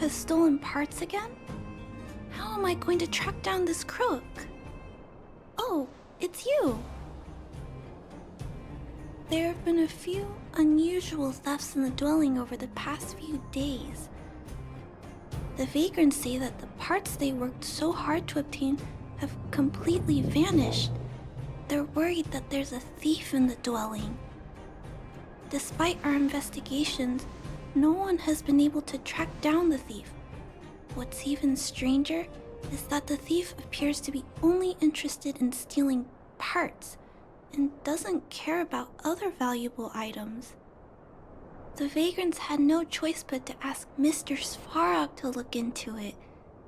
has stolen parts again? How am I going to track down this crook? Oh, it's you! There have been a few unusual thefts in the dwelling over the past few days. The vagrants say that the parts they worked so hard to obtain have completely vanished. They're worried that there's a thief in the dwelling. Despite our investigations, no one has been able to track down the thief. What's even stranger is that the thief appears to be only interested in stealing parts and doesn't care about other valuable items. The vagrants had no choice but to ask Mr. Svarog to look into it,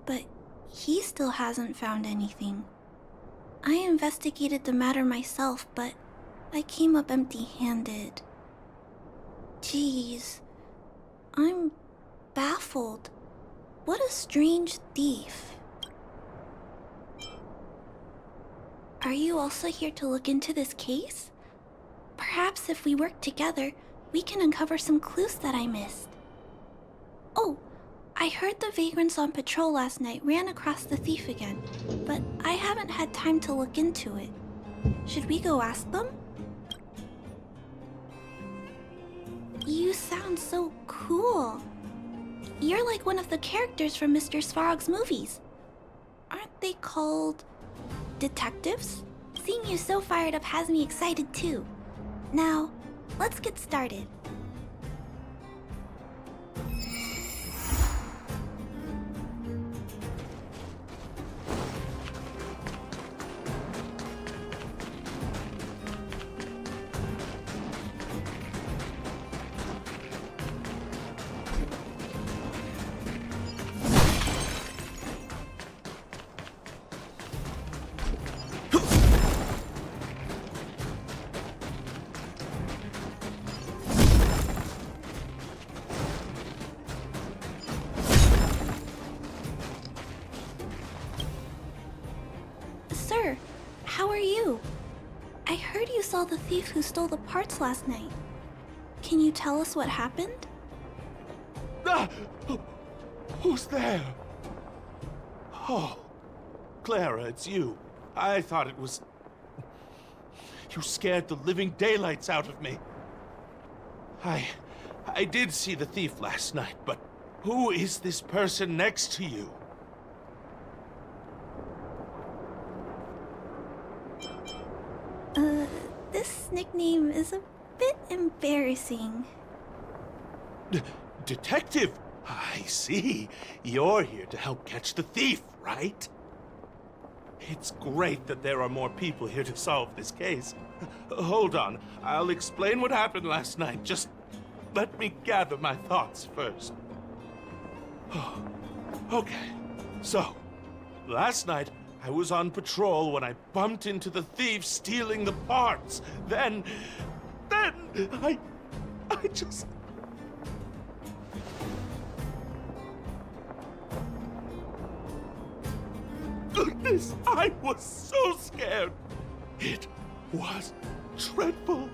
but he still hasn't found anything. I investigated the matter myself, but I came up empty-handed. Jeez, I'm baffled. What a strange thief. Are you also here to look into this case? Perhaps if we work together, we can uncover some clues that I missed. Oh, I heard the vagrants on patrol last night ran across the thief again, but I haven't had time to look into it. Should we go ask them? You sound so cool. You're like one of the characters from Mr. Svarog's movies. Aren't they called detectives? Seeing you so fired up has me excited too. Now, let's get started. Sir, how are you? I heard you saw the thief who stole the parts last night. Can you tell us what happened? Ah! Who's there? Oh, Clara, it's you. I thought it was... You scared the living daylights out of me. I did see the thief last night, but who is this person next to you? This nickname is a bit embarrassing. Detective? I see. You're here to help catch the thief, right? It's great that there are more people here to solve this case. Hold on, I'll explain what happened last night. Just let me gather my thoughts first. Okay, so, last night I was on patrol when I bumped into the thief stealing the parts. Then I just... Goodness, I was so scared. It was dreadful.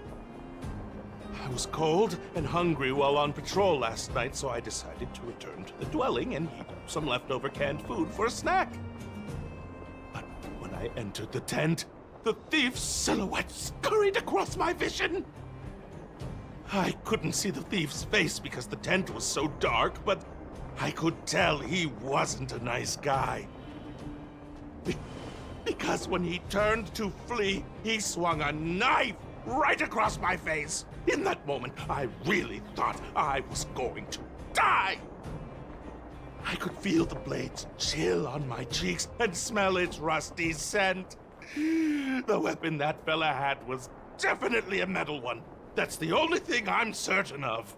I was cold and hungry while on patrol last night, so I decided to return to the dwelling and heat up some leftover canned food for a snack. But when I entered the tent, the thief's silhouette scurried across my vision. I couldn't see the thief's face because the tent was so dark, but I could tell he wasn't a nice guy. Because when he turned to flee, he swung a knife right across my face. In that moment, I really thought I was going to die. I could feel the blades chill on my cheeks and smell its rusty scent. The weapon that fella had was definitely a metal one. That's the only thing I'm certain of.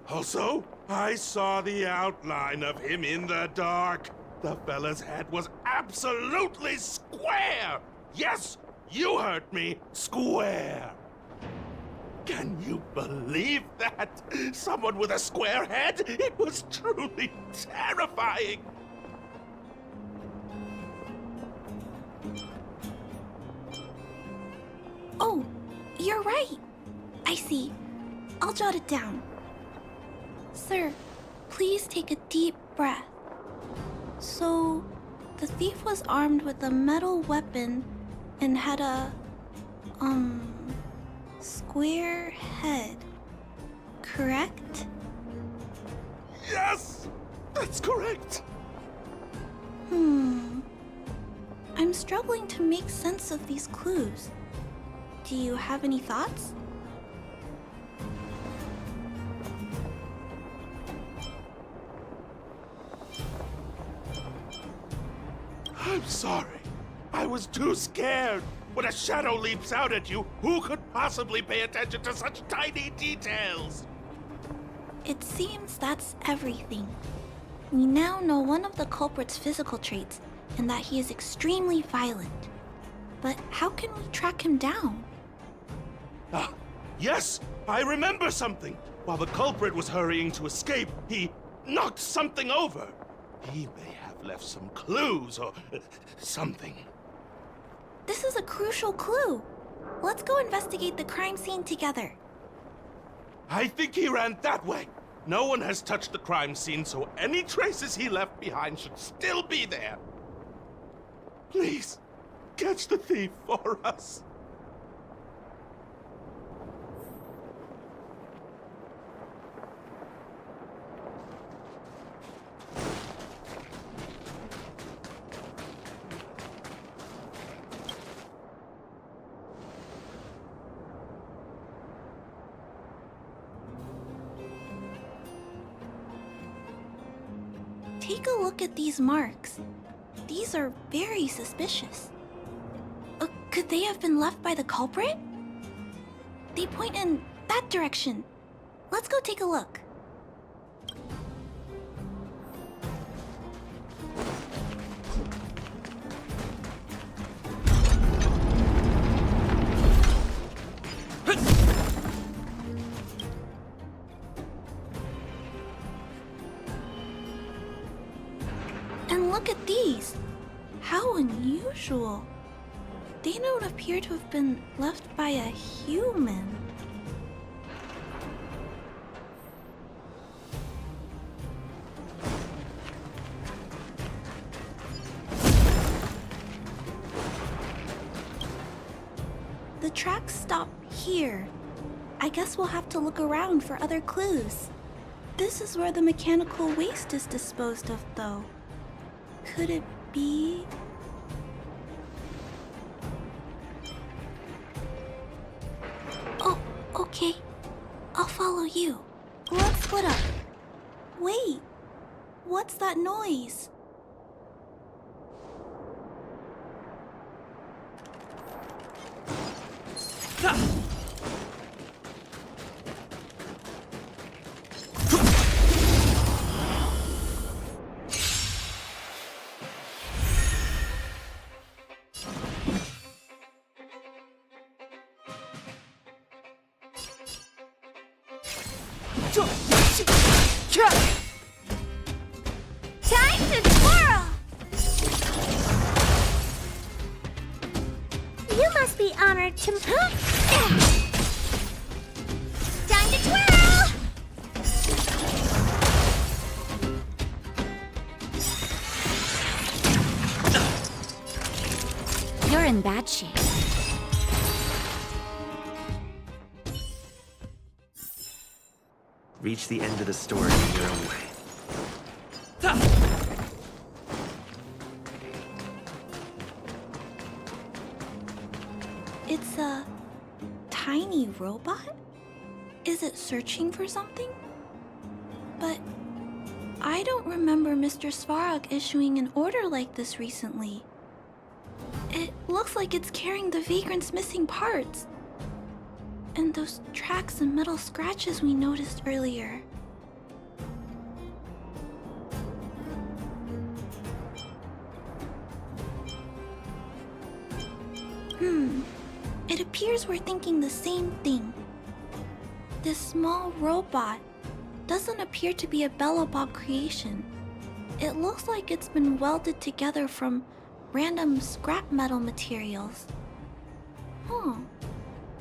Also, I saw the outline of him in the dark. The fella's head was absolutely square! Yes, you heard me, square! Can you believe that? Someone with a square head? It was truly terrifying! Oh, you're right. I see. I'll jot it down. Sir, please take a deep breath. So, the thief was armed with a metal weapon and had a, square head, correct? Yes! That's correct! I'm struggling to make sense of these clues. Do you have any thoughts? I'm sorry. I was too scared. When a shadow leaps out at you, who could possibly pay attention to such tiny details? It seems that's everything. We now know one of the culprit's physical traits, and that he is extremely violent. But how can we track him down? Ah, yes! I remember something! While the culprit was hurrying to escape, he knocked something over. He may have left some clues or something. This is a crucial clue. Let's go investigate the crime scene together. I think he ran that way. No one has touched the crime scene, so any traces he left behind should still be there. Please, catch the thief for us. Take a look at these marks. These are very suspicious. Could they have been left by the culprit? They point in that direction. Let's go take a look. And look at these. How unusual. They don't appear to have been left by a human. The tracks stop here. I guess we'll have to look around for other clues. This is where the mechanical waste is disposed of, though. Could it be... Oh, okay. I'll follow you. Let's split up. Wait, what's that noise? Time to twirl! You must be honored to... Time to twirl! You're in bad shape. Reach the end of the story in your own way. It's a tiny robot? Is it searching for something? But I don't remember Mr. Svarog issuing an order like this recently. It looks like it's carrying the vagrant's missing parts. And those tracks and metal scratches we noticed earlier. It appears we're thinking the same thing. This small robot doesn't appear to be a Belobog creation. It looks like it's been welded together from random scrap metal materials.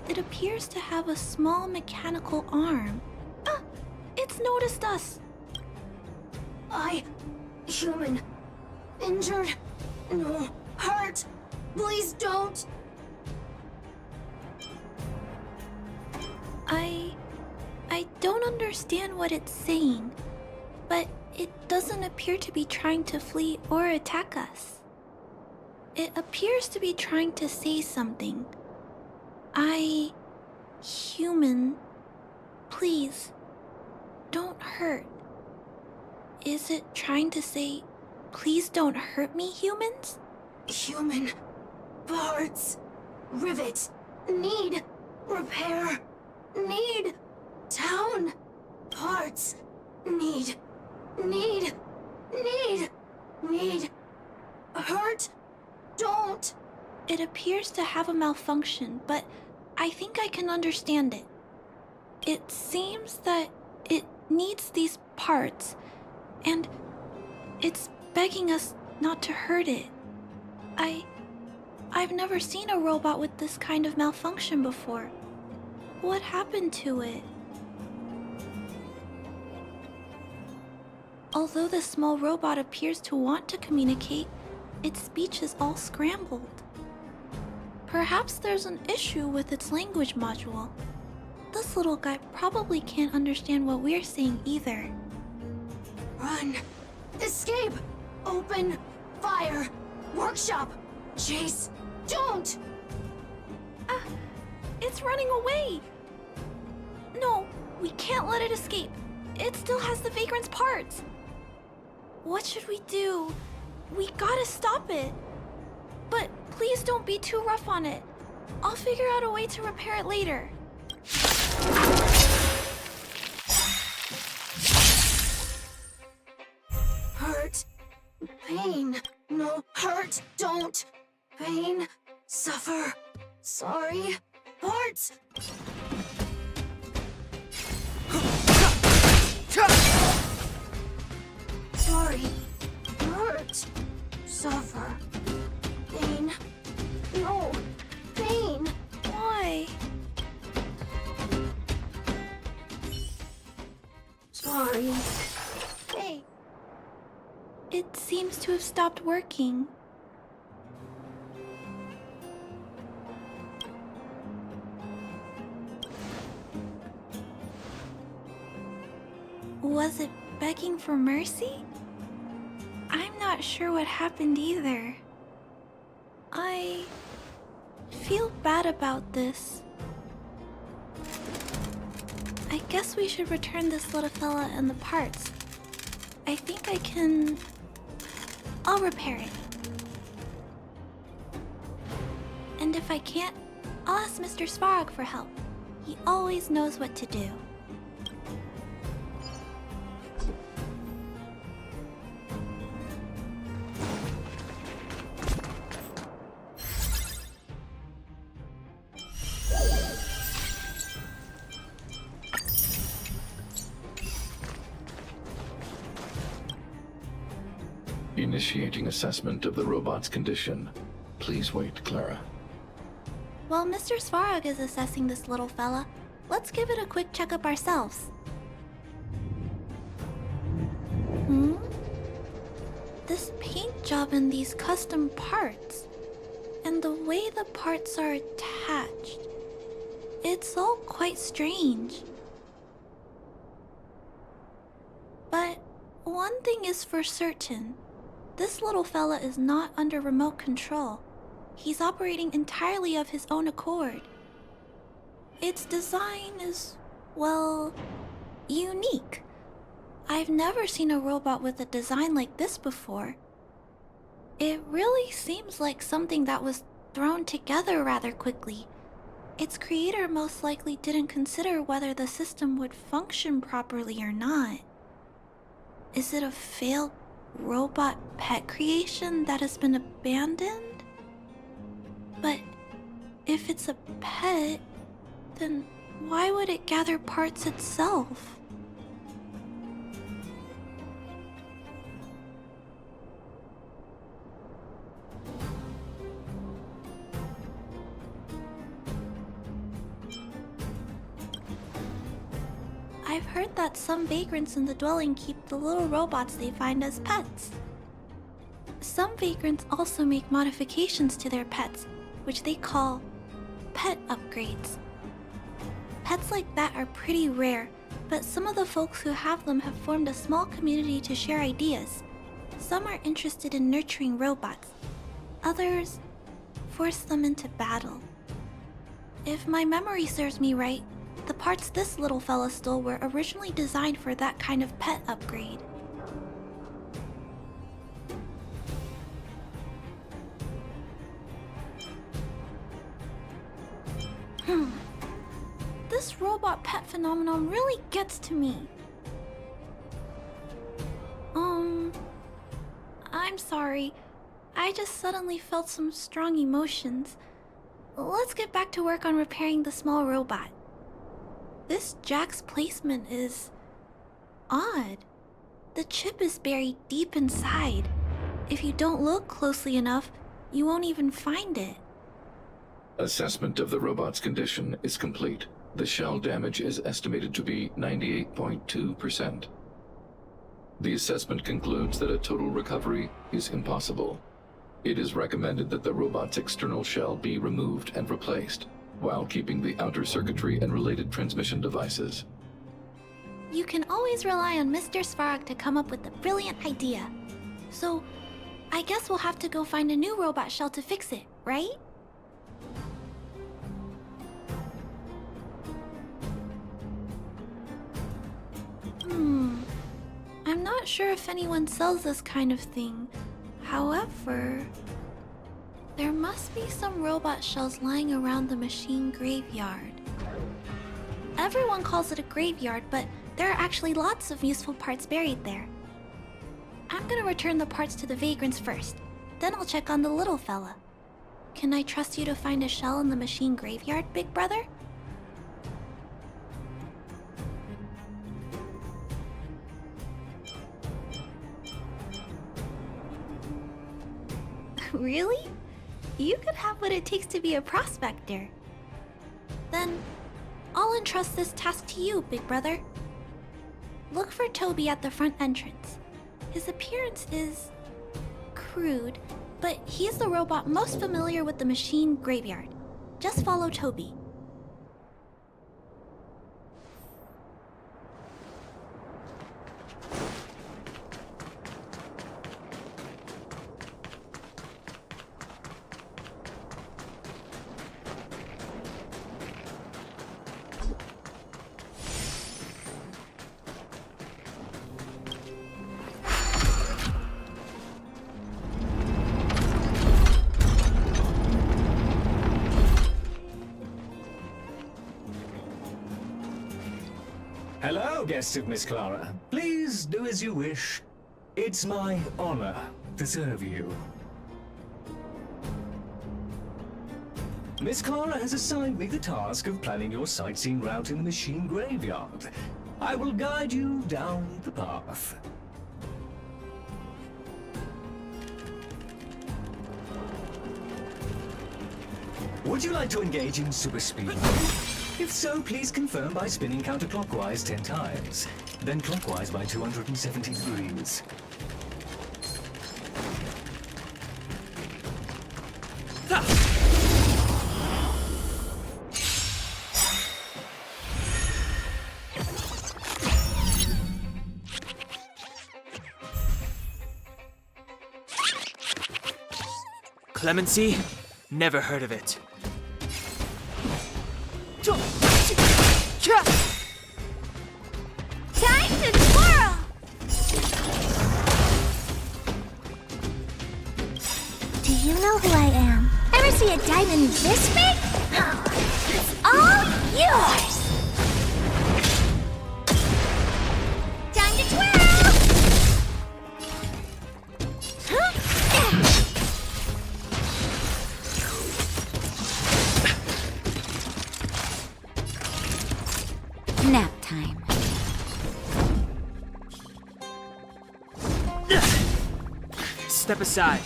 It appears to have a small mechanical arm. Ah! It's noticed us! Human. Injured. No. Hurt. Please don't. I don't understand what it's saying, but it doesn't appear to be trying to flee or attack us. It appears to be trying to say something. Human, please, don't hurt. Is it trying to say, please don't hurt me, humans? Human. Parts. Rivet. Need. Repair. Need. Town. Parts. Need. Hurt. Don't. It appears to have a malfunction, but I think I can understand it. It seems that it needs these parts, and it's begging us not to hurt it. I've never seen a robot with this kind of malfunction before. What happened to it? Although the small robot appears to want to communicate, its speech is all scrambled. Perhaps there's an issue with its language module. This little guy probably can't understand what we're saying either. Run. Escape. Open. Fire. Workshop. Chase. Don't. It's running away! No, we can't let it escape. It still has the Vagrant's parts. What should we do? We gotta stop it. But please don't be too rough on it. I'll figure out a way to repair it later. Hurt. Pain. No. Hurt. Don't. Pain. Suffer. Sorry. Parts. Sorry. Hurt. Suffer. Pain. No. Pain. Why? Sorry. Hey. It seems to have stopped working. Was it begging for mercy? I'm not sure what happened either. I feel bad about this. I guess we should return this little fella and the parts. I think I can... I'll repair it. And if I can't, I'll ask Mr. Svarog for help. He always knows what to do. Initiating assessment of the robot's condition. Please wait, Clara. While Mr. Svarog is assessing this little fella, let's give it a quick checkup ourselves. This paint job and these custom parts, and the way the parts are attached, it's all quite strange. But one thing is for certain. This little fella is not under remote control. He's operating entirely of his own accord. Its design is, well, unique. I've never seen a robot with a design like this before. It really seems like something that was thrown together rather quickly. Its creator most likely didn't consider whether the system would function properly or not. Is it a failed robot pet creation that has been abandoned? But if it's a pet, then why would it gather parts itself? I've heard that some vagrants in the dwelling keep the little robots they find as pets. Some vagrants also make modifications to their pets, which they call pet upgrades. Pets like that are pretty rare, but some of the folks who have them have formed a small community to share ideas. Some are interested in nurturing robots. Others force them into battle. If my memory serves me right, the parts this little fella stole were originally designed for that kind of pet upgrade. This robot pet phenomenon really gets to me. I'm sorry. I just suddenly felt some strong emotions. Let's get back to work on repairing the small robot. This jack's placement is odd. The chip is buried deep inside. If you don't look closely enough, you won't even find it. Assessment of the robot's condition is complete. The shell damage is estimated to be 98.2%. The assessment concludes that a total recovery is impossible. It is recommended that the robot's external shell be removed and replaced, while keeping the outer circuitry and related transmission devices. You can always rely on Mr. Svarog to come up with a brilliant idea. So, I guess we'll have to go find a new robot shell to fix it, right? I'm not sure if anyone sells this kind of thing. However, there must be some robot shells lying around the machine graveyard. Everyone calls it a graveyard, but there are actually lots of useful parts buried there. I'm gonna return the parts to the vagrants first, then I'll check on the little fella. Can I trust you to find a shell in the machine graveyard, big brother? Really? You could have what it takes to be a prospector. Then, I'll entrust this task to you, big brother. Look for Toby at the front entrance. His appearance is crude, but he's the robot most familiar with the machine graveyard. Just follow Toby. Hello, guests of Miss Clara. Please do as you wish. It's my honor to serve you. Miss Clara has assigned me the task of planning your sightseeing route in the machine graveyard. I will guide you down the path. Would you like to engage in super speed? If so, please confirm by spinning counterclockwise 10 times, then clockwise by 270 degrees. Clemency? Never heard of it. Time to twirl! Do you know who I am? Ever see a diamond this big? It's all yours! Time to twirl! Nap time. Step aside.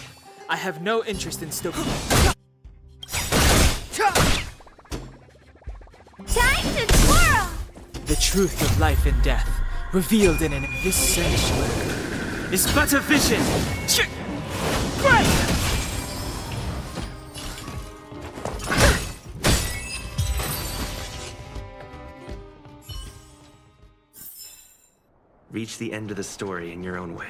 I have no interest in stoking. Time to twirl! The truth of life and death, revealed in this sanctuary, is but a vision. Right! Reach the end of the story in your own way.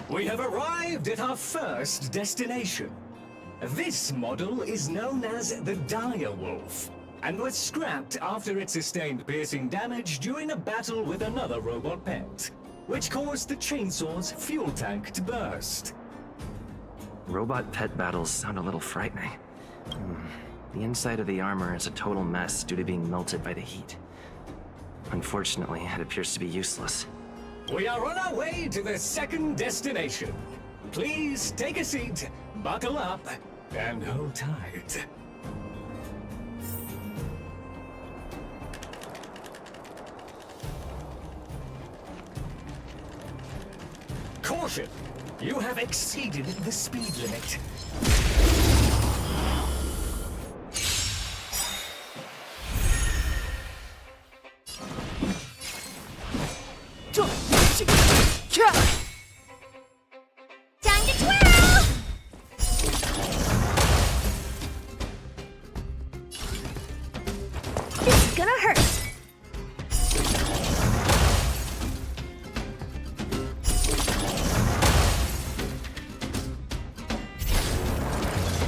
We have arrived at our first destination. This model is known as the Dire Wolf, and was scrapped after it sustained piercing damage during a battle with another robot pet, which caused the chainsaw's fuel tank to burst. Robot pet battles sound a little frightening. The inside of the armor is a total mess due to being melted by the heat. Unfortunately, it appears to be useless. We are on our way to the second destination. Please take a seat, buckle up, and hold tight. Caution! You have exceeded the speed limit. Time to twirl! This is gonna hurt.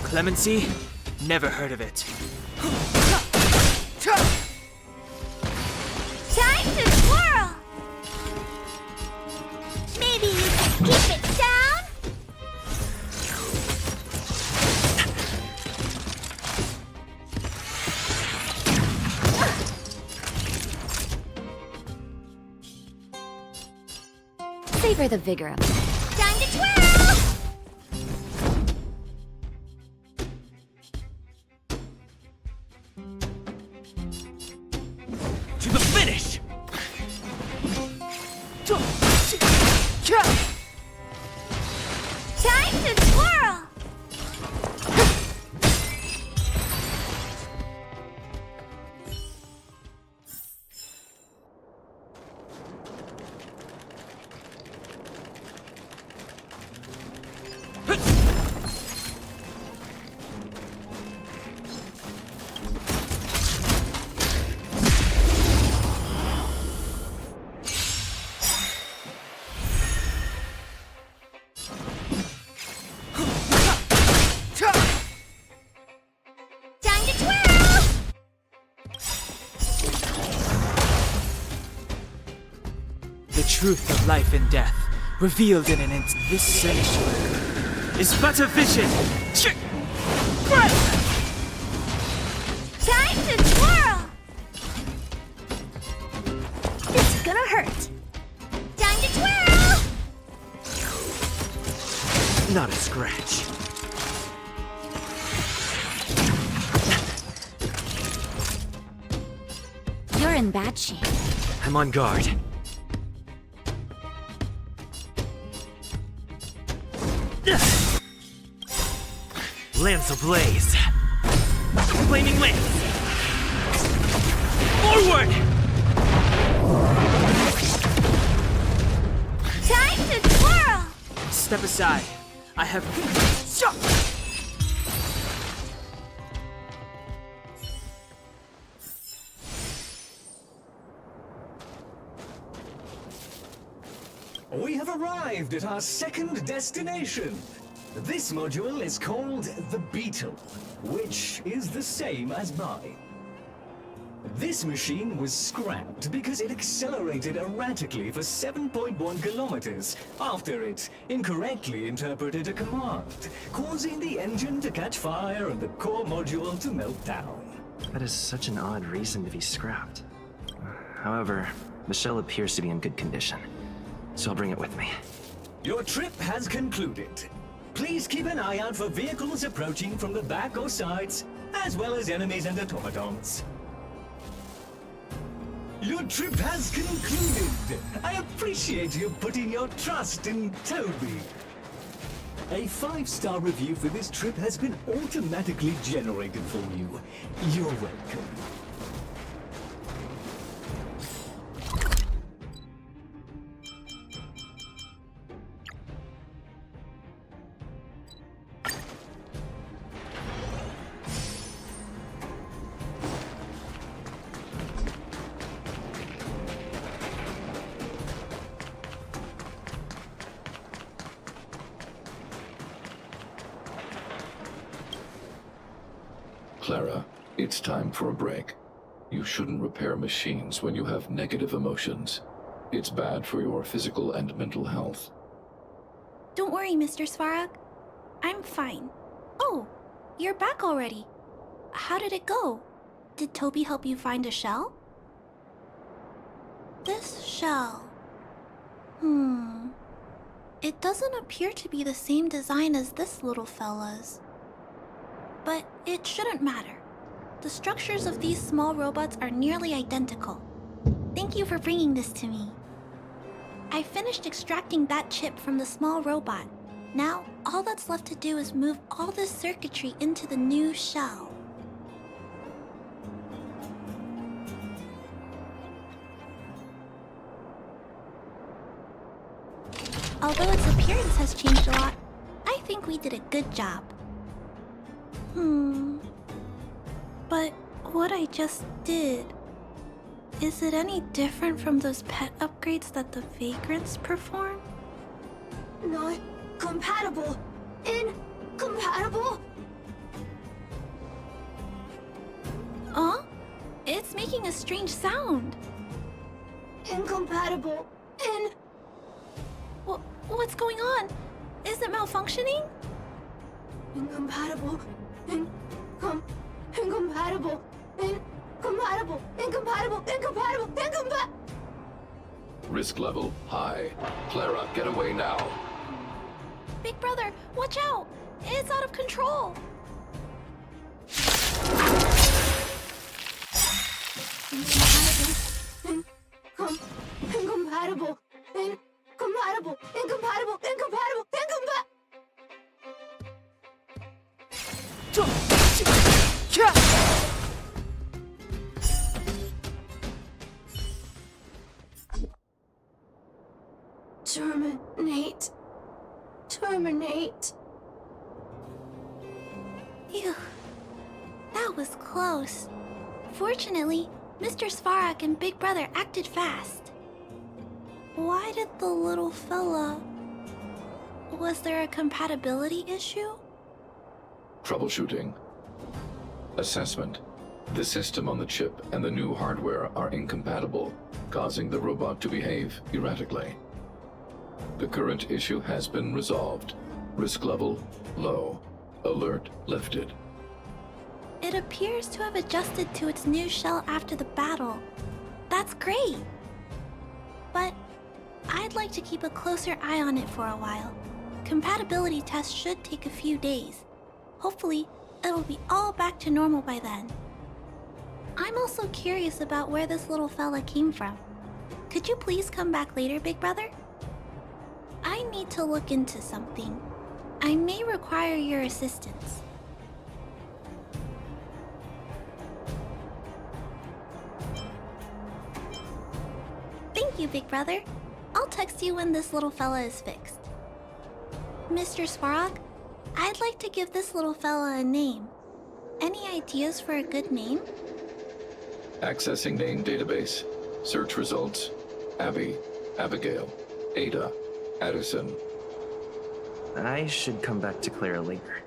Clemency? Never heard of it. Time to twirl! Maybe you can keep it down? Savor the vigor of it. Time to twirl! To the finish! Time to twirl! Time to twirl! The truth of life and death, revealed in this sanctuary, is but a vision. Right! Time to twirl! This is gonna hurt. Time to twirl! Not a scratch. You're in bad shape. I'm on guard. Lance ablaze. Flaming lance. Forward! Time to twirl! Step aside. I have... We have arrived at our second destination. This module is called the Beetle, which is the same as mine. This machine was scrapped because it accelerated erratically for 7.1 kilometers after it incorrectly interpreted a command, causing the engine to catch fire and the core module to melt down. That is such an odd reason to be scrapped. However, the shell appears to be in good condition, so I'll bring it with me. Your trip has concluded. Please keep an eye out for vehicles approaching from the back or sides, as well as enemies and automatons. Your trip has concluded. I appreciate you putting your trust in Toby. A 5-star review for this trip has been automatically generated for you. You're welcome. Clara, it's time for a break. You shouldn't repair machines when you have negative emotions. It's bad for your physical and mental health. Don't worry, Mr. Svarog. I'm fine. Oh, you're back already. How did it go? Did Toby help you find a shell? This shell... It doesn't appear to be the same design as this little fella's. But it shouldn't matter. The structures of these small robots are nearly identical. Thank you for bringing this to me. I finished extracting that chip from the small robot. Now, all that's left to do is move all this circuitry into the new shell. Although its appearance has changed a lot, I think we did a good job. But what I just did, is it any different from those pet upgrades that the Vagrants perform? Not compatible. Incompatible? Huh? It's making a strange sound. Incompatible. What's going on? Is it malfunctioning? Incompatible. Incompatible. Risk level high. Clara, get away now. Big brother, watch out! It's out of control! Incompatible. Terminate. Phew. That was close. Fortunately, Mr. Svarog and Big Brother acted fast. Why did the little fella... Was there a compatibility issue? Troubleshooting. Assessment. The system on the chip and the new hardware are incompatible, causing the robot to behave erratically. The current issue has been resolved. Risk level low. Alert lifted. It appears to have adjusted to its new shell after the battle. That's great! But I'd like to keep a closer eye on it for a while. Compatibility tests should take a few days. Hopefully, it'll be all back to normal by then. I'm also curious about where this little fella came from. Could you please come back later, Big Brother? I need to look into something. I may require your assistance. Thank you, Big Brother. I'll text you when this little fella is fixed. Mr. Svarog, I'd like to give this little fella a name. Any ideas for a good name? Accessing name database. Search results. Abby, Abigail, Ada, Addison. I should come back to Clara later.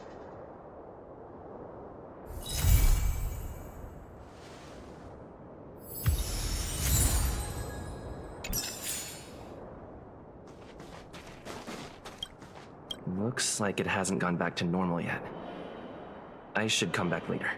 Looks like it hasn't gone back to normal yet. I should come back later.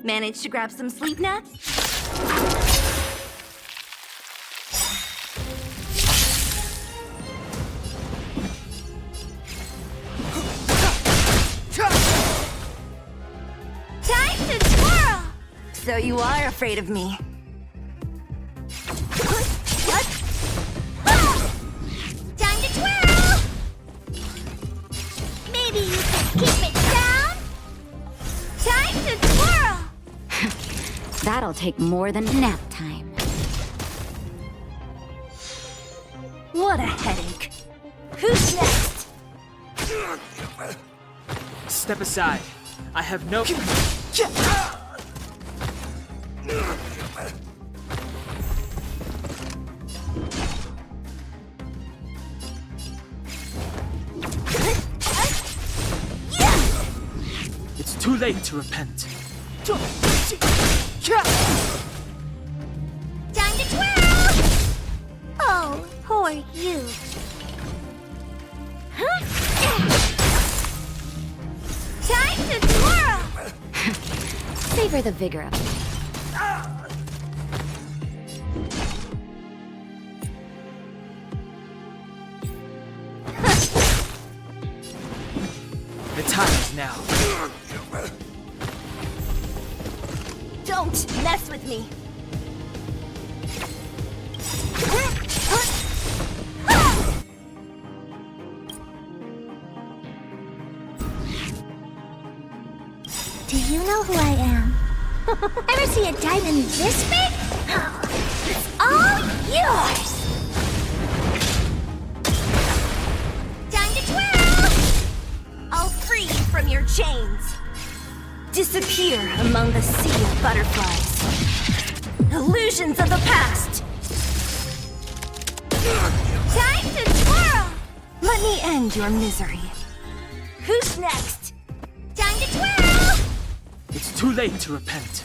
Managed to grab some sleep now? Time to twirl! So you are afraid of me. Time to twirl! Maybe you can keep it down? Time to twirl! That'll take more than nap time. What a headache. Who's next? Step aside. I have no. It's too late to repent. Time to twirl! Oh, poor you. Time to twirl! Savor the vigor of it. The time is now. Don't mess with me. Do you know who I am? Ever see a diamond this big? It's all yours! Time to twirl! I'll free you from your chains. Disappear among the sea of butterflies. Illusions of the past. Time to twirl! Let me end your misery. Who's next? Time to twirl! It's too late to repent.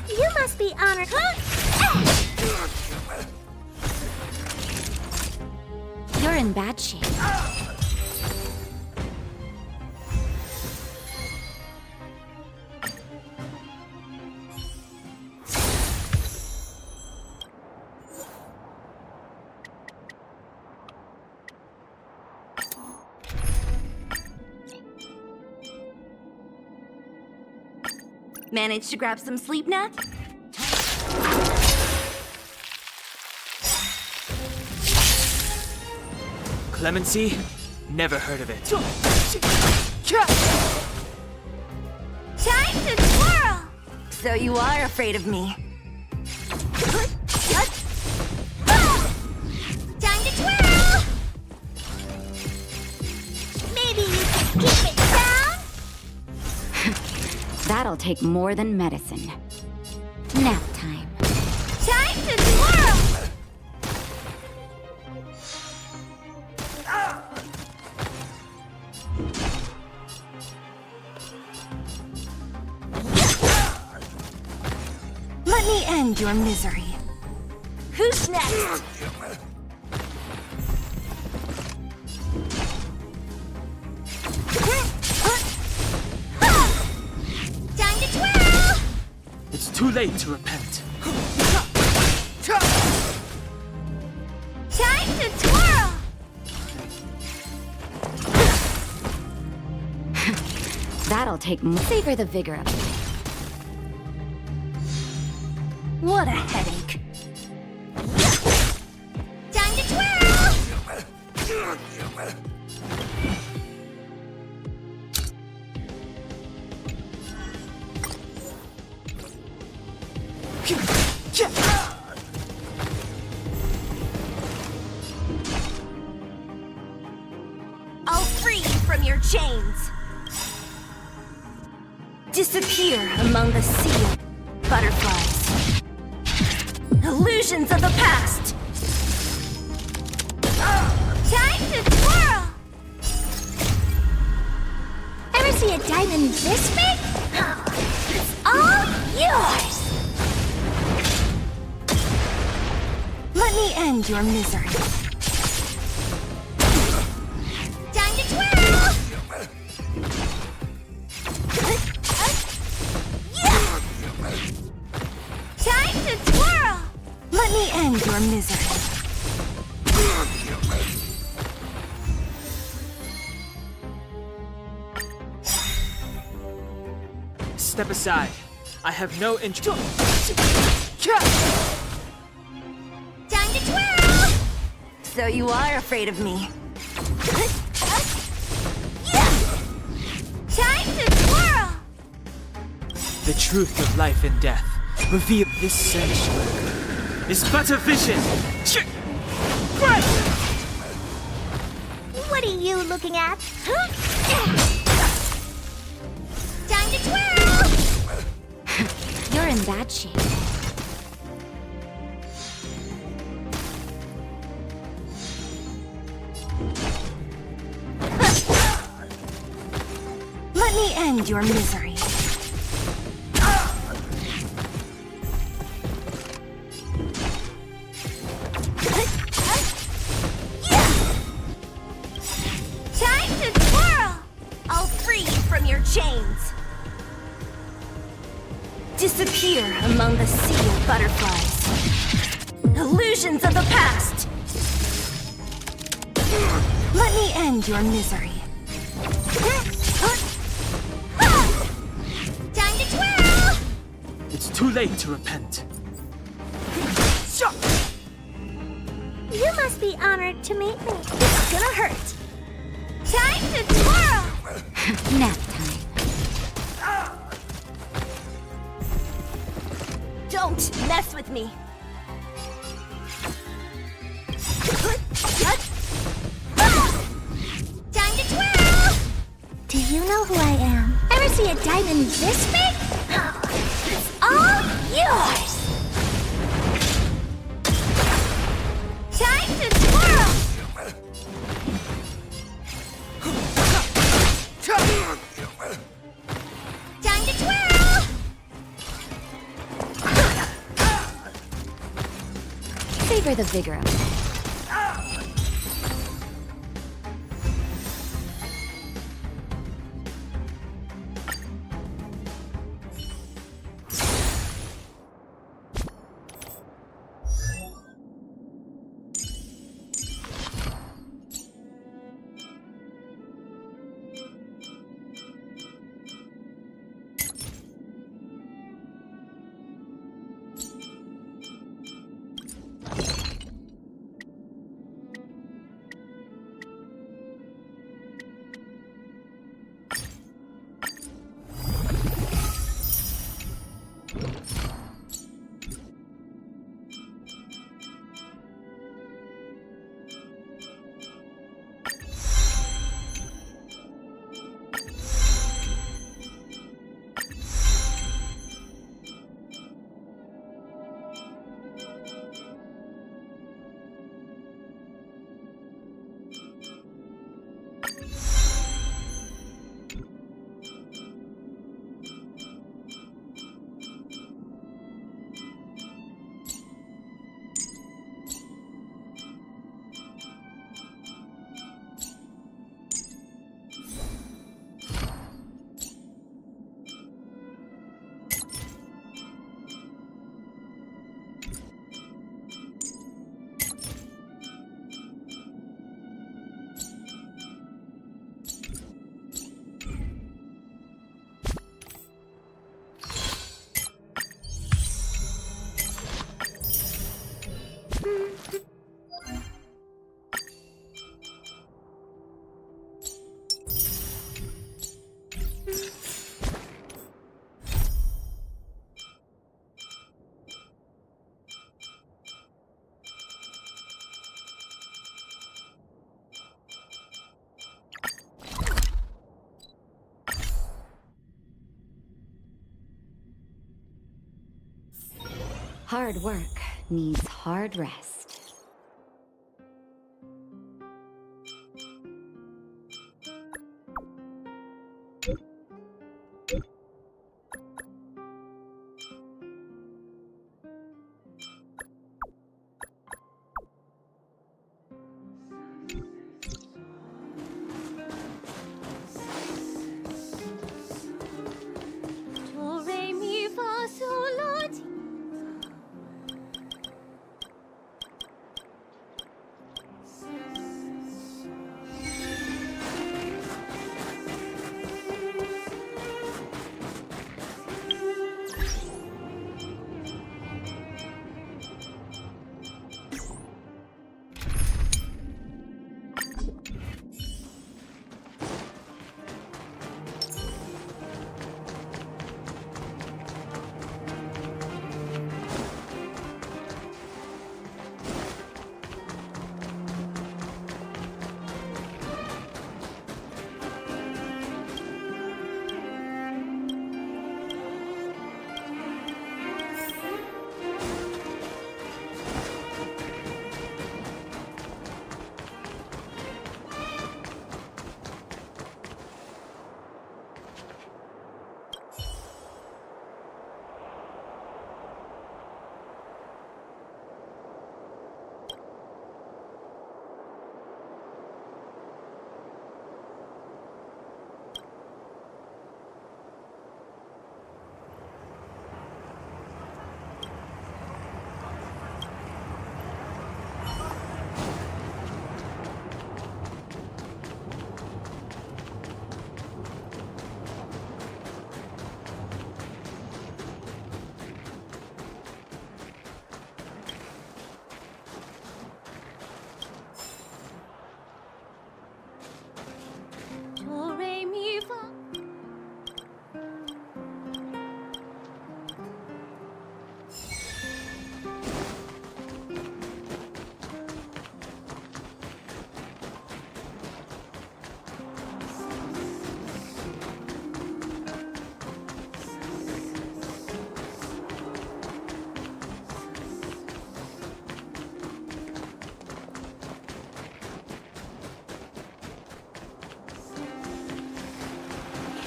You must be honored. You're in bad shape. Managed to grab some sleep now? Clemency? Never heard of it. Time to twirl! So you are afraid of me. Time to twirl! Maybe you can keep it down? That'll take more than medicine. Nap time. Time to twirl! Let me end your misery. Who's next? Time to twirl! It's too late to repent. Time to twirl! That'll take more. Savor the vigor of it. What a headache. Time to twirl! I'll free you from your chains. Disappear among the sea of butterflies. Illusions of the past. Time to twirl! Ever see a diamond this big? It's all yours! Let me end your misery. Time to twirl! your misery. Step aside. I have no interest. Time to twirl! So you are afraid of me. Time to twirl! The truth of life and death revealed this sanctuary is but a vision. What are you looking at? Time to twirl! You're in bad shape. Let me end your misery. Time to twirl! I'll free you from your chains. Disappear among the sea of butterflies. Illusions of the past! Let me end your misery. Time to twirl! It's too late to repent. You must be honored to meet me. It's gonna hurt. Time to twirl! Nap time. Don't mess with me. Time to twirl! Do you know who I am? Ever see a diamond this big? It's all yours! Time to twirl! Time to twirl! Savor the vigor of it. Hard work needs hard rest.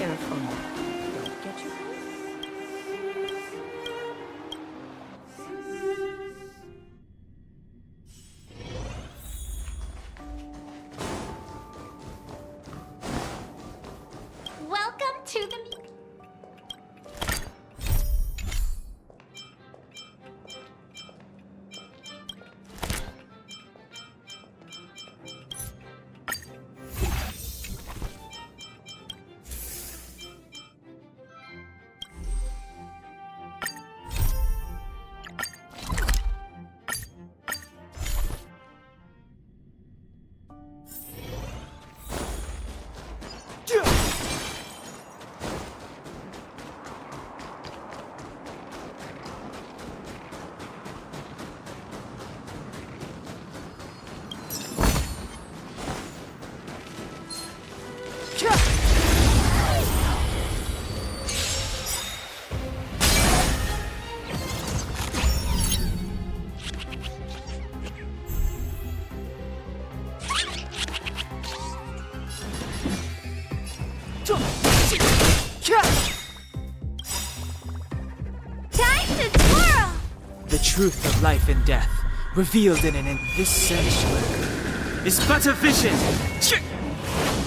Careful now. Don't get your Welcome to the... Time to twirl! The truth of life and death, revealed in this sanctuary, is but a vision.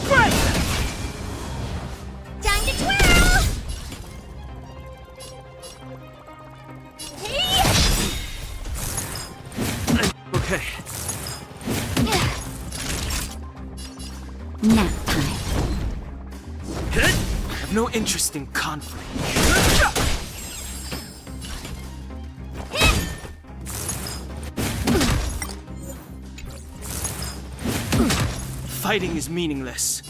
Right! Time to twirl! Hey! Okay. nap time. I've no interest in conflict. Fighting is meaningless.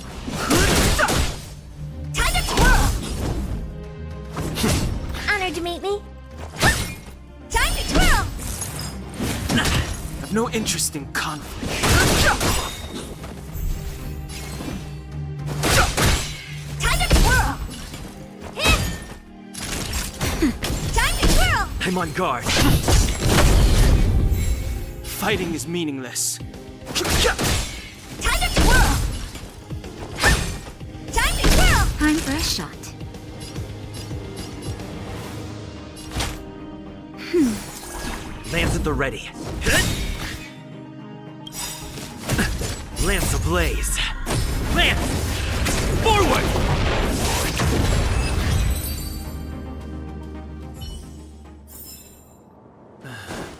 Time to twirl! Honored to meet me. Time to twirl! I've no interest in conflict. Time to twirl! Time to twirl! I'm on guard. Fighting is meaningless. Time to twirl! Time to twirl! Time for a shot. Lance at the ready. Lance ablaze. Lance! Forward!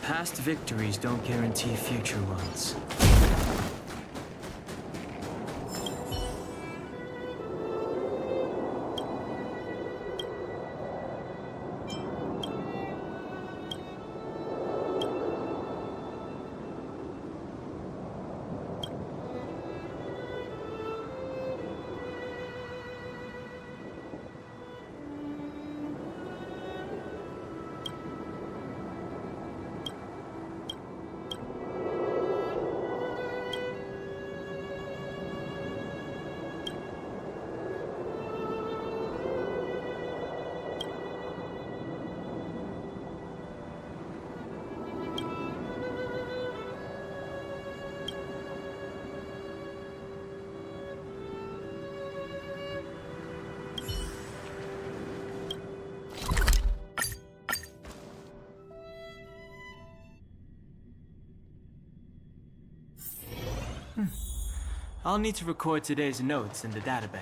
Past victories don't guarantee future ones. I'll need to record today's notes in the databank.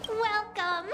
Welcome!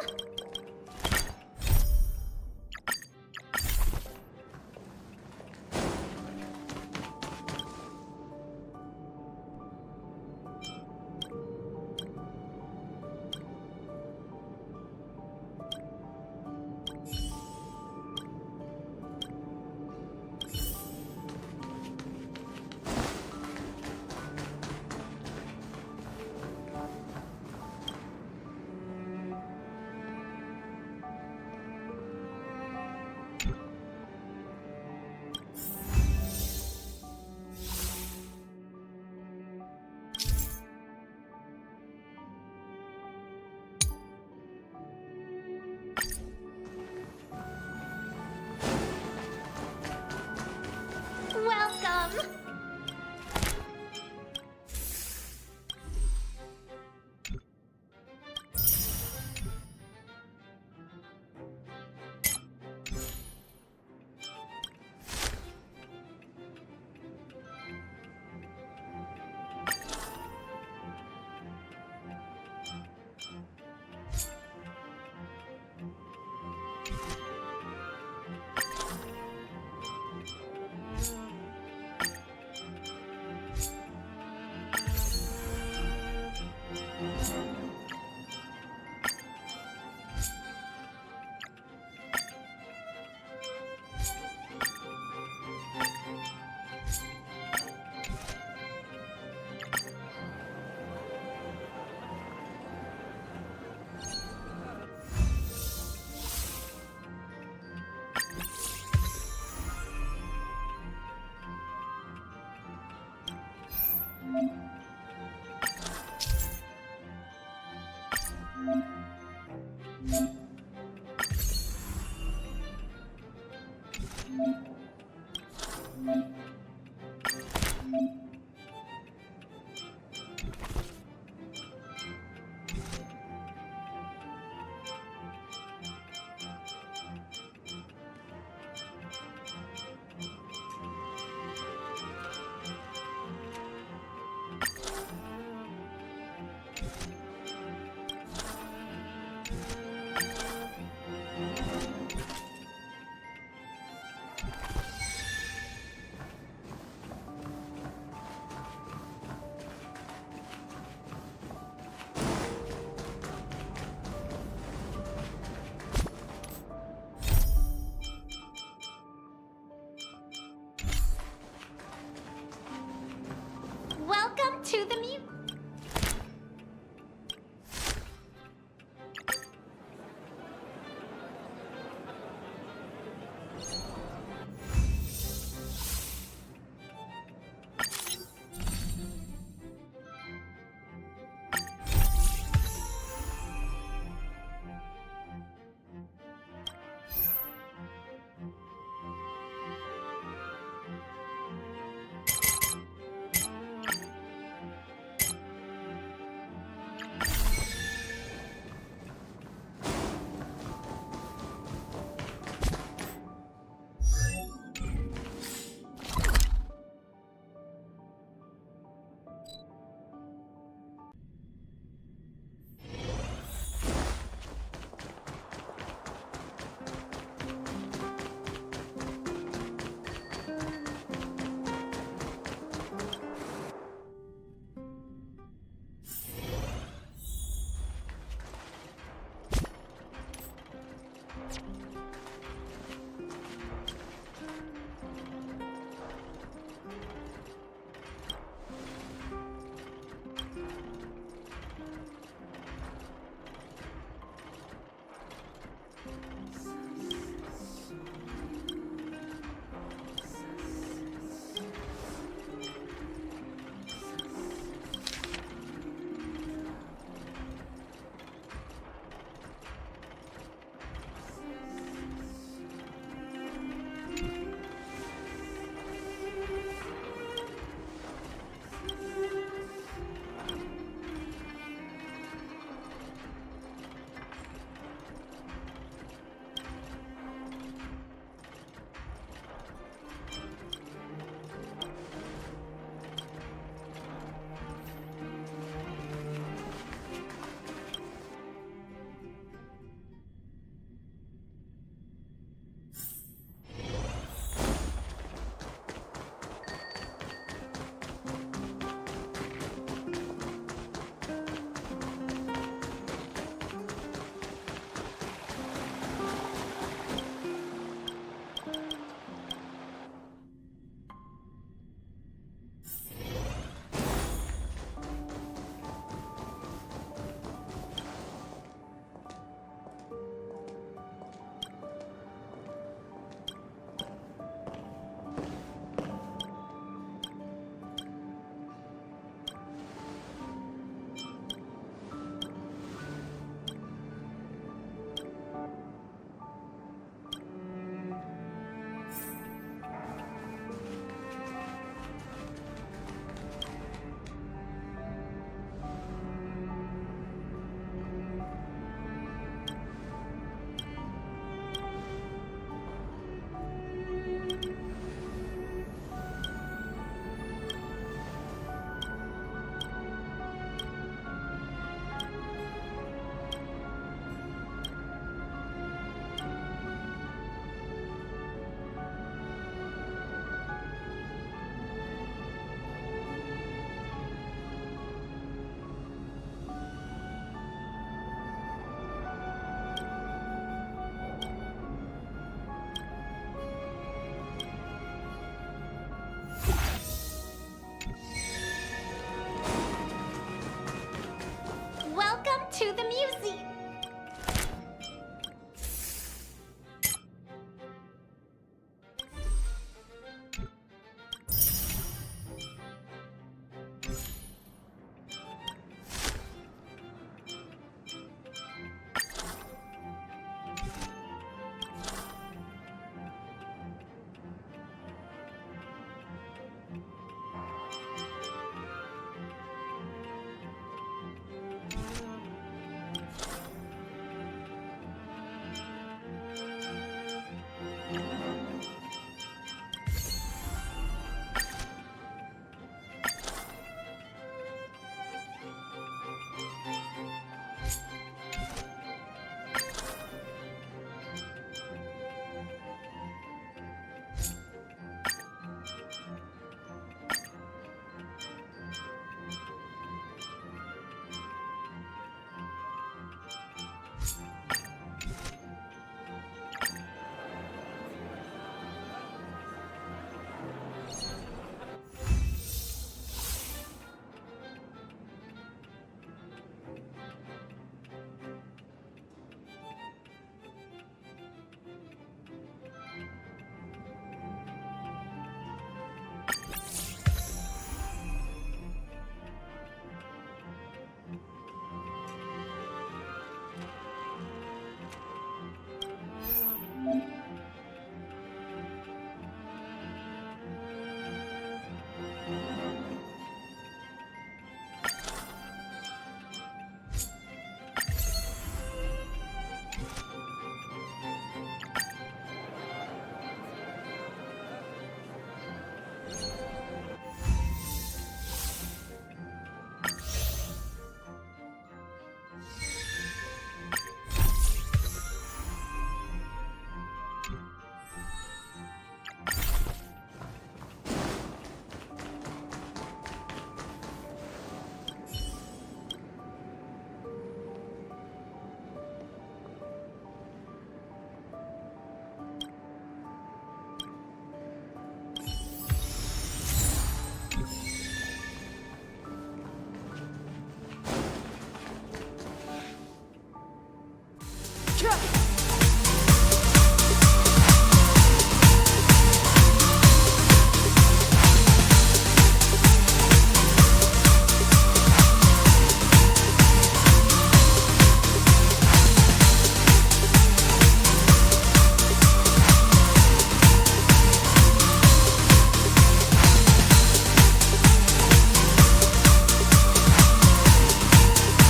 Ugh!